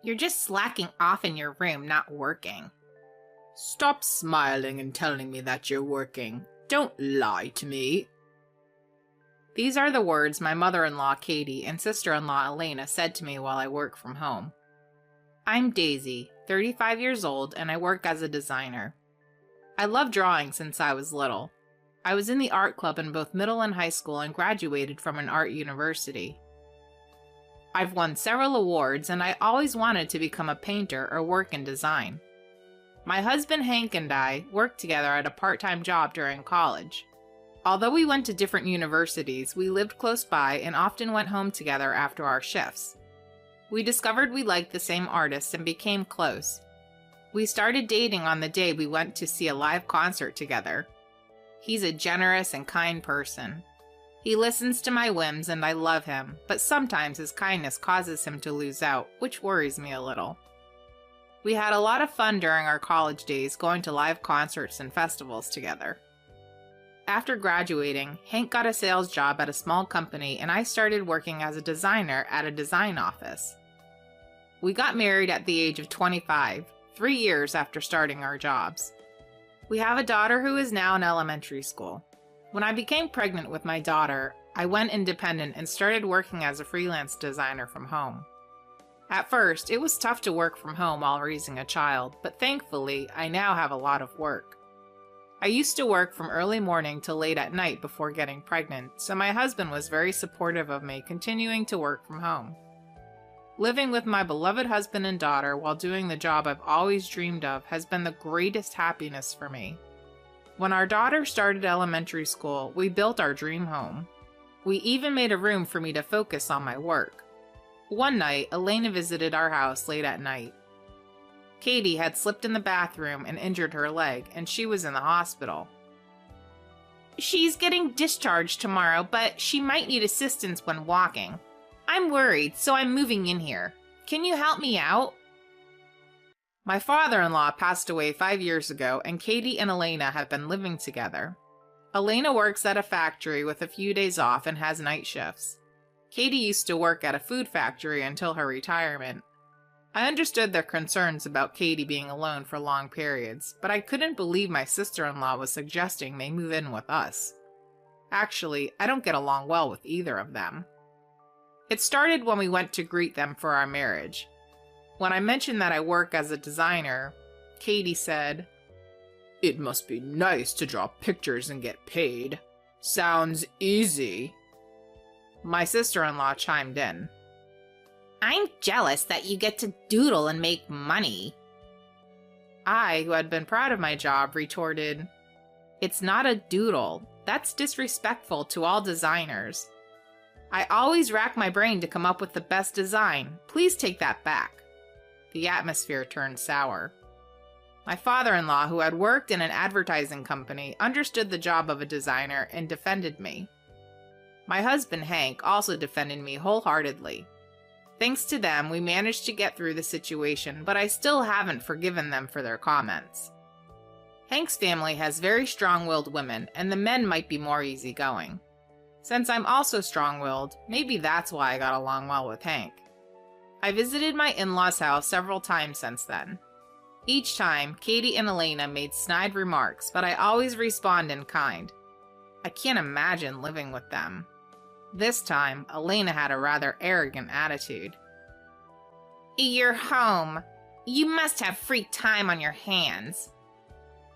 You're just slacking off in your room, not working. Stop smiling and telling me that you're working. Don't lie to me. These are the words my mother-in-law Katie and sister-in-law Elena said to me while I work from home. I'm Daisy, 35 years old, and I work as a designer. I love drawing since I was little. I was in the art club in both middle and high school and graduated from an art university. I've won several awards, and I always wanted to become a painter or work in design. My husband Hank and I worked together at a part-time job during college. Although we went to different universities, we lived close by and often went home together after our shifts. We discovered we liked the same artists and became close. We started dating on the day we went to see a live concert together. He's a generous and kind person. He listens to my whims and I love him, but sometimes his kindness causes him to lose out, which worries me a little. We had a lot of fun during our college days going to live concerts and festivals together. After graduating, Hank got a sales job at a small company and I started working as a designer at a design office. We got married at the age of 25, 3 years after starting our jobs. We have a daughter who is now in elementary school. When I became pregnant with my daughter, I went independent and started working as a freelance designer from home. At first, it was tough to work from home while raising a child, but thankfully, I now have a lot of work. I used to work from early morning till late at night before getting pregnant, so my husband was very supportive of me continuing to work from home. Living with my beloved husband and daughter while doing the job I've always dreamed of has been the greatest happiness for me. When our daughter started elementary school, we built our dream home. We even made a room for me to focus on my work. One night, Elena visited our house late at night. Katie had slipped in the bathroom and injured her leg, and she was in the hospital. She's getting discharged tomorrow, but she might need assistance when walking. I'm worried, so I'm moving in here. Can you help me out? My father-in-law passed away 5 years ago, and Katie and Elena have been living together. Elena works at a factory with a few days off and has night shifts. Katie used to work at a food factory until her retirement. I understood their concerns about Katie being alone for long periods, but I couldn't believe my sister-in-law was suggesting they move in with us. Actually, I don't get along well with either of them. It started when we went to greet them for our marriage. When I mentioned that I work as a designer, Katie said, It must be nice to draw pictures and get paid. Sounds easy. My sister-in-law chimed in. I'm jealous that you get to doodle and make money. I, who had been proud of my job, retorted, It's not a doodle. That's disrespectful to all designers. I always rack my brain to come up with the best design. Please take that back. The atmosphere turned sour. My father-in-law, who had worked in an advertising company, understood the job of a designer and defended me. My husband, Hank, also defended me wholeheartedly. Thanks to them, we managed to get through the situation, but I still haven't forgiven them for their comments. Hank's family has very strong-willed women, and the men might be more easygoing. Since I'm also strong-willed, maybe that's why I got along well with Hank. I visited my in-laws' house several times since then. Each time, Katie and Elena made snide remarks, but I always respond in kind. I can't imagine living with them. This time, Elena had a rather arrogant attitude. You're home. You must have free time on your hands.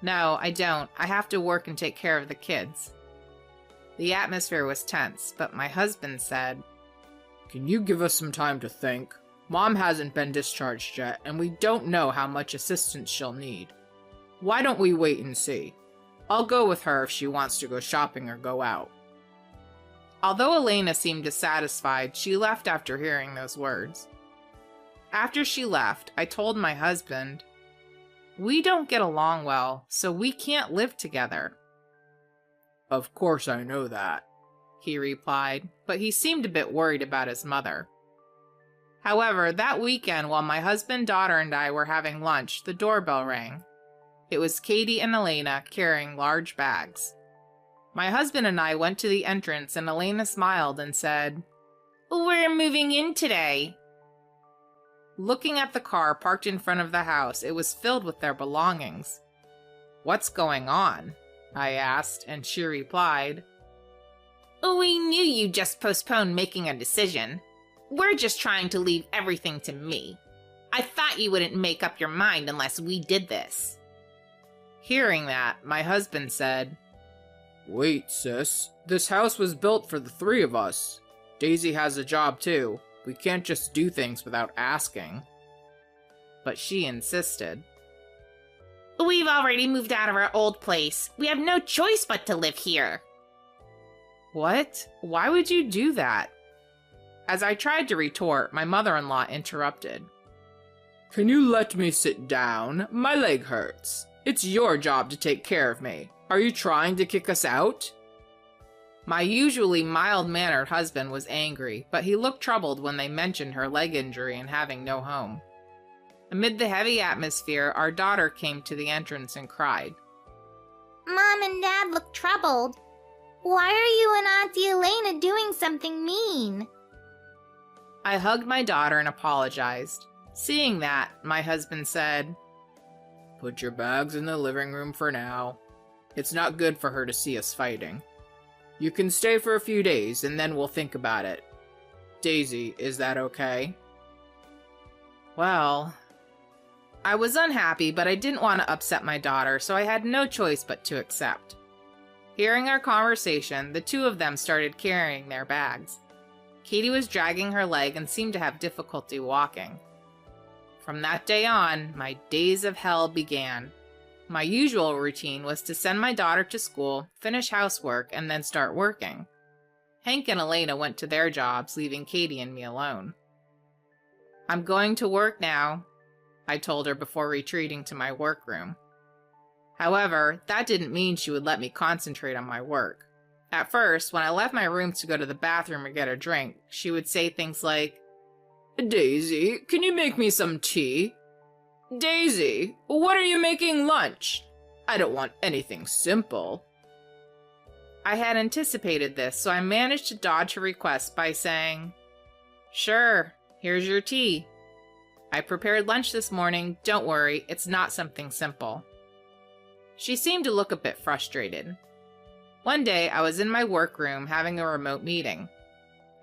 No, I don't. I have to work and take care of the kids. The atmosphere was tense, but my husband said, Can you give us some time to think? Mom hasn't been discharged yet, and we don't know how much assistance she'll need. Why don't we wait and see? I'll go with her if she wants to go shopping or go out. Although Elena seemed dissatisfied, she left after hearing those words. After she left, I told my husband, We don't get along well, so we can't live together. Of course I know that, he replied, but he seemed a bit worried about his mother. However, that weekend while my husband, daughter, and I were having lunch, the doorbell rang. It was Katie and Elena carrying large bags. My husband and I went to the entrance and Elena smiled and said, We're moving in today. Looking at the car parked in front of the house, it was filled with their belongings. "What's going on?" I asked, and she replied, We knew you just postponed making a decision. We're just trying to leave everything to me. I thought you wouldn't make up your mind unless we did this." Hearing that, my husband said, Wait, sis. This house was built for the three of us. Daisy has a job too. We can't just do things without asking. but she insisted. We've already moved out of our old place. We have no choice but to live here. "What? Why would you do that?" As I tried to retort, my mother-in-law interrupted. Can you let me sit down? My leg hurts. It's your job to take care of me. Are you trying to kick us out? My usually mild-mannered husband was angry, but he looked troubled when they mentioned her leg injury and having no home. Amid the heavy atmosphere, our daughter came to the entrance and cried. Mom and Dad look troubled. Why are you and Auntie Elena doing something mean? I hugged my daughter and apologized. Seeing that, my husband said, Put your bags in the living room for now. It's not good for her to see us fighting. You can stay for a few days and then we'll think about it. Daisy, is that okay? Well, I was unhappy, but I didn't want to upset my daughter, so I had no choice but to accept. Hearing our conversation, the two of them started carrying their bags. Katie was dragging her leg and seemed to have difficulty walking. From that day on, my days of hell began. My usual routine was to send my daughter to school, finish housework, and then start working. Hank and Elena went to their jobs, leaving Katie and me alone. "I'm going to work now," I told her before retreating to my workroom. However, that didn't mean she would let me concentrate on my work. At first, when I left my room to go to the bathroom or get a drink, she would say things like, Daisy, can you make me some tea? Daisy, when are you making lunch? I don't want anything simple. I had anticipated this, so I managed to dodge her request by saying, "Sure, here's your tea. I prepared lunch this morning. Don't worry, it's not something simple." She seemed to look a bit frustrated. One day, I was in my workroom having a remote meeting.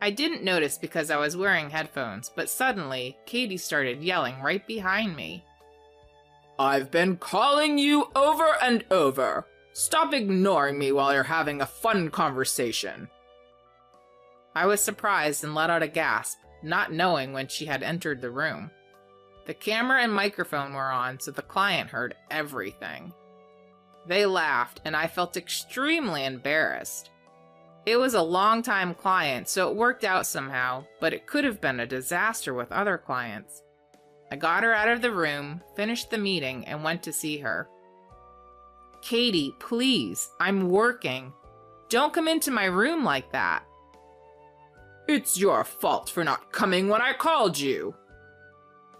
I didn't notice because I was wearing headphones, but suddenly, Katie started yelling right behind me. I've been calling you over and over. Stop ignoring me while you're having a fun conversation. I was surprised and let out a gasp, not knowing when she had entered the room. The camera and microphone were on, so the client heard everything. They laughed, and I felt extremely embarrassed. It was a long-time client, so it worked out somehow, but it could have been a disaster with other clients. I got her out of the room, finished the meeting, and went to see her. "Katie, please, I'm working. Don't come into my room like that." It's your fault for not coming when I called you.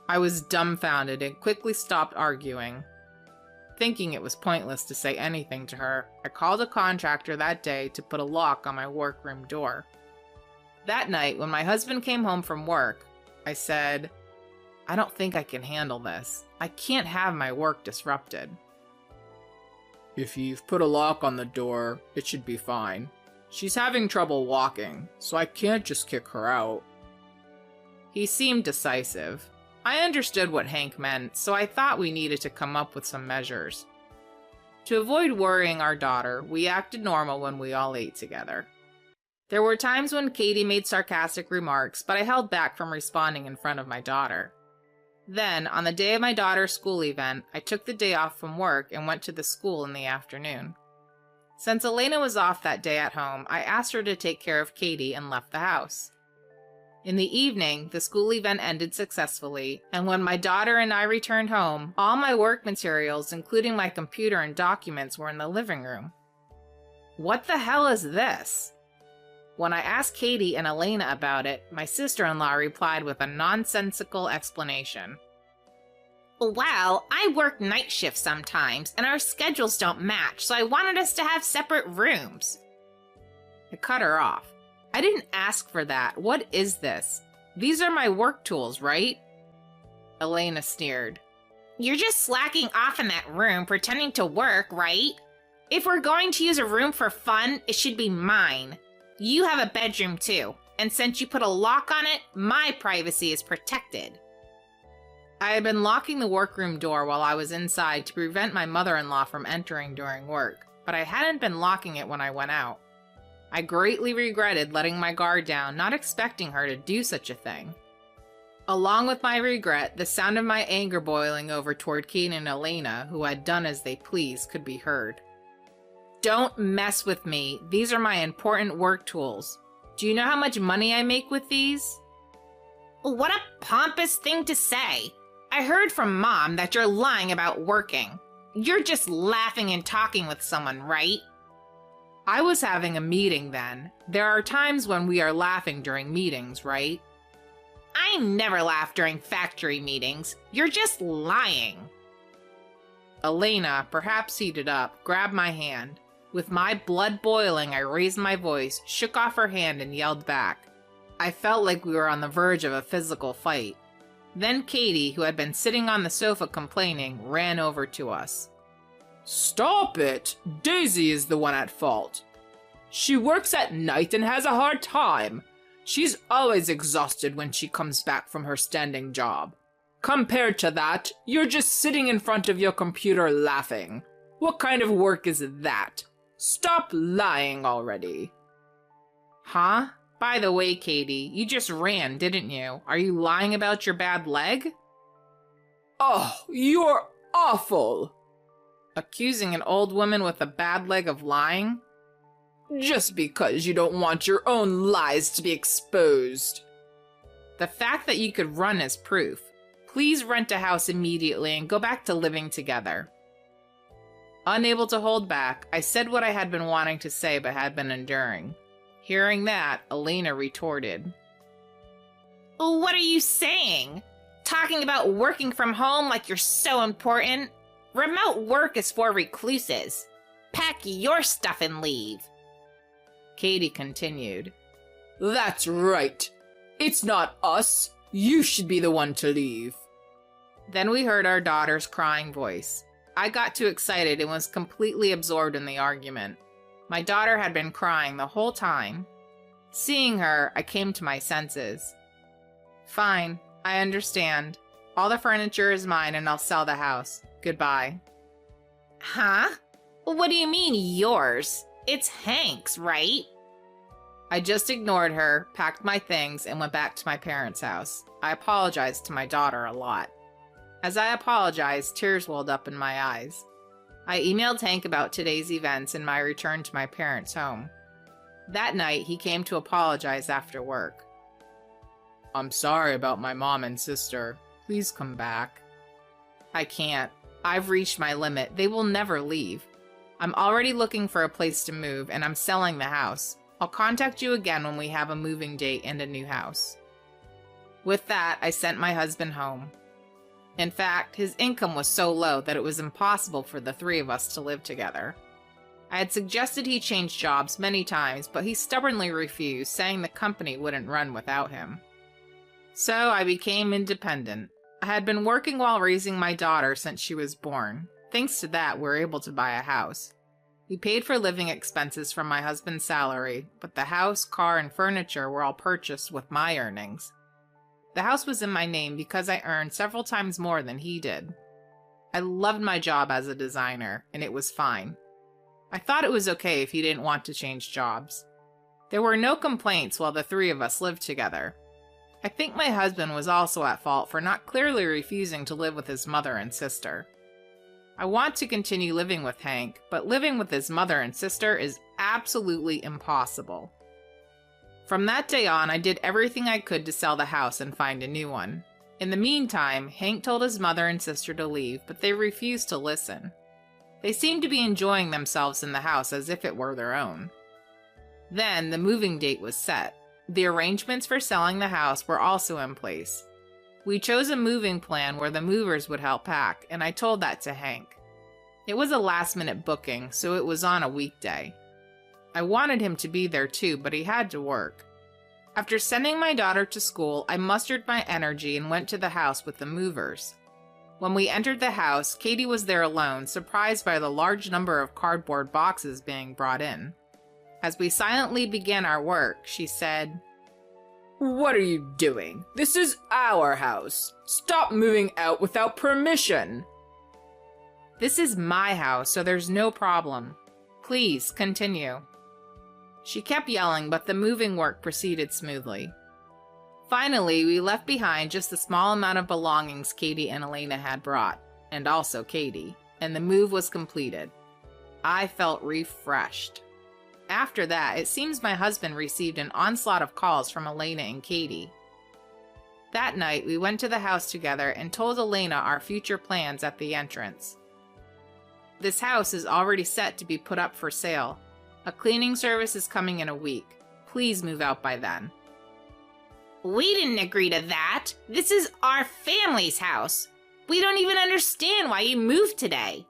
I was dumbfounded and quickly stopped arguing. Thinking it was pointless to say anything to her, I called a contractor that day to put a lock on my workroom door. That night, when my husband came home from work, I said, "I don't think I can handle this. I can't have my work disrupted." If you've put a lock on the door, it should be fine. She's having trouble walking, so I can't just kick her out. He seemed decisive. I understood what Hank meant, so I thought we needed to come up with some measures. To avoid worrying our daughter, we acted normal when we all ate together. There were times when Katie made sarcastic remarks, but I held back from responding in front of my daughter. Then, on the day of my daughter's school event, I took the day off from work and went to the school in the afternoon. Since Elena was off that day at home, I asked her to take care of Katie and left the house. In the evening, the school event ended successfully, and when my daughter and I returned home, all my work materials, including my computer and documents, were in the living room. What the hell is this? When I asked Katie and Elena about it, my sister-in-law replied with a nonsensical explanation. Well, I work night shifts sometimes, and our schedules don't match, so I wanted us to have separate rooms. I cut her off. I didn't ask for that. What is this? These are my work tools, right? Elena sneered. You're just slacking off in that room pretending to work, right? If we're going to use a room for fun, it should be mine. You have a bedroom too, and since you put a lock on it, my privacy is protected. I had been locking the workroom door while I was inside to prevent my mother-in-law from entering during work, but I hadn't been locking it when I went out. I greatly regretted letting my guard down, not expecting her to do such a thing. Along with my regret, the sound of my anger boiling over toward Kate and Elena, who had done as they pleased, could be heard. Don't mess with me. These are my important work tools. Do you know how much money I make with these? What a pompous thing to say. I heard from Mom that you're lying about working. You're just laughing and talking with someone, right? I was having a meeting then. There are times when we are laughing during meetings, right? I never laugh during factory meetings. You're just lying. Elena, perhaps heated up, grabbed my hand. With my blood boiling, I raised my voice, shook off her hand, and yelled back. I felt like we were on the verge of a physical fight. Then Katie, who had been sitting on the sofa complaining, ran over to us. Stop it! Daisy is the one at fault. She works at night and has a hard time. She's always exhausted when she comes back from her standing job. Compared to that, you're just sitting in front of your computer laughing. What kind of work is that? Stop lying already. Huh? By the way, Katie, you just ran, didn't you? Are you lying about your bad leg? Oh, you're awful! Accusing an old woman with a bad leg of lying? Just because you don't want your own lies to be exposed. The fact that you could run is proof. Please rent a house immediately and go back to living together. Unable to hold back, I said what I had been wanting to say but had been enduring. Hearing that, Elena retorted. What are you saying? Talking about working from home like you're so important? Remote work is for recluses. Pack your stuff and leave. Katie continued. That's right. It's not us. You should be the one to leave. Then we heard our daughter's crying voice. I got too excited and was completely absorbed in the argument. My daughter had been crying the whole time. Seeing her, I came to my senses. Fine, I understand. All the furniture is mine and I'll sell the house. Goodbye. Huh? What do you mean, yours? It's Hank's, right? I just ignored her, packed my things, and went back to my parents' house. I apologized to my daughter a lot. As I apologized, tears welled up in my eyes. I emailed Hank about today's events and my return to my parents' home. That night, he came to apologize after work. I'm sorry about my mom and sister. Please come back. I can't. I've reached my limit. They will never leave. I'm already looking for a place to move, and I'm selling the house. I'll contact you again when we have a moving date and a new house. With that, I sent my husband home. In fact, his income was so low that it was impossible for the three of us to live together. I had suggested he change jobs many times, but he stubbornly refused, saying the company wouldn't run without him. So I became independent. I had been working while raising my daughter since she was born. Thanks to that, we were able to buy a house. We paid for living expenses from my husband's salary, but the house, car, and furniture were all purchased with my earnings. The house was in my name because I earned several times more than he did. I loved my job as a designer, and it was fine. I thought it was okay if he didn't want to change jobs. There were no complaints while the three of us lived together. I think my husband was also at fault for not clearly refusing to live with his mother and sister. I want to continue living with Hank, but living with his mother and sister is absolutely impossible. From that day on, I did everything I could to sell the house and find a new one. In the meantime, Hank told his mother and sister to leave, but they refused to listen. They seemed to be enjoying themselves in the house as if it were their own. Then, the moving date was set. The arrangements for selling the house were also in place. We chose a moving plan where the movers would help pack, and I told that to Hank. It was a last-minute booking, so it was on a weekday. I wanted him to be there too, but he had to work. After sending my daughter to school, I mustered my energy and went to the house with the movers. When we entered the house, Katie was there alone, surprised by the large number of cardboard boxes being brought in. As we silently began our work, she said, What are you doing? This is our house. Stop moving out without permission. This is my house, so there's no problem. Please, continue. She kept yelling, but the moving work proceeded smoothly. Finally, we left behind just the small amount of belongings Katie and Elena had brought, and also Katie, and the move was completed. I felt refreshed. After that, it seems my husband received an onslaught of calls from Elena and Katie. That night, we went to the house together and told Elena our future plans at the entrance. This house is already set to be put up for sale. A cleaning service is coming in a week. Please move out by then. We didn't agree to that. This is our family's house. We don't even understand why you moved today.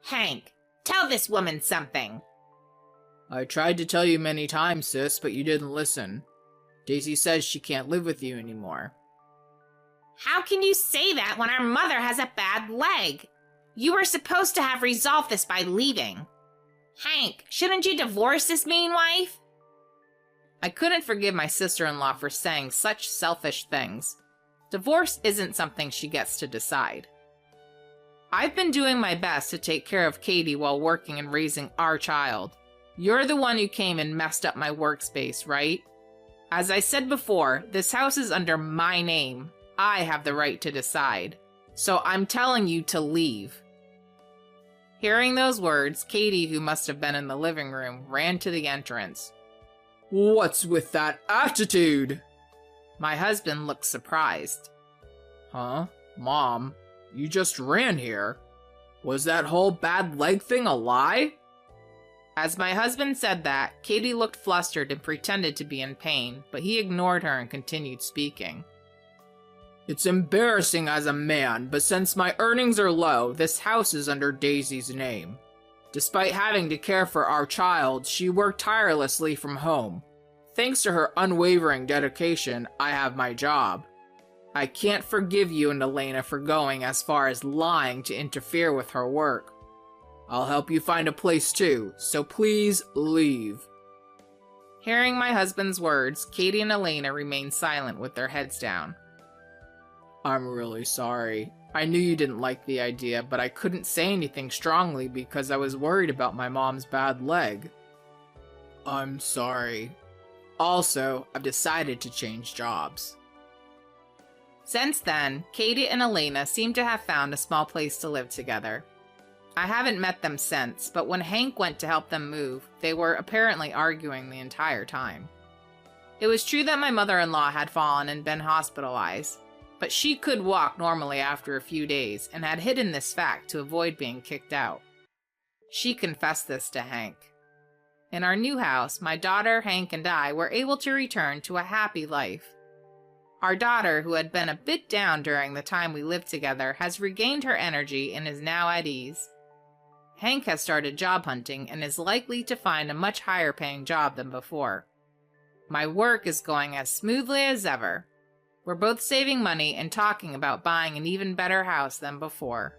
Hank, tell this woman something. I tried to tell you many times, sis, but you didn't listen. Daisy says she can't live with you anymore. How can you say that when our mother has a bad leg? You were supposed to have resolved this by leaving. Hank, shouldn't you divorce this mean wife? I couldn't forgive my sister-in-law for saying such selfish things. Divorce isn't something she gets to decide. I've been doing my best to take care of Katie while working and raising our child. You're the one who came and messed up my workspace, right? As I said before, this house is under my name. I have the right to decide. So I'm telling you to leave. Hearing those words, Katie, who must have been in the living room, ran to the entrance. What's with that attitude? My husband looked surprised. Huh? Mom, you just ran here. Was that whole bad leg thing a lie? As my husband said that, Katie looked flustered and pretended to be in pain, but he ignored her and continued speaking. It's embarrassing as a man, but since my earnings are low, this house is under Daisy's name. Despite having to care for our child, she worked tirelessly from home. Thanks to her unwavering dedication, I have my job. I can't forgive you and Elena for going as far as lying to interfere with her work. I'll help you find a place too, so please leave. Hearing my husband's words, Katie and Elena remained silent with their heads down. I'm really sorry. I knew you didn't like the idea, but I couldn't say anything strongly because I was worried about my mom's bad leg. I'm sorry. Also, I've decided to change jobs. Since then, Katie and Elena seem to have found a small place to live together. I haven't met them since, but when Hank went to help them move, they were apparently arguing the entire time. It was true that my mother-in-law had fallen and been hospitalized, but she could walk normally after a few days and had hidden this fact to avoid being kicked out. She confessed this to Hank. In our new house, my daughter, Hank, and I were able to return to a happy life. Our daughter, who had been a bit down during the time we lived together, has regained her energy and is now at ease. Hank has started job hunting and is likely to find a much higher paying job than before. My work is going as smoothly as ever. We're both saving money and talking about buying an even better house than before.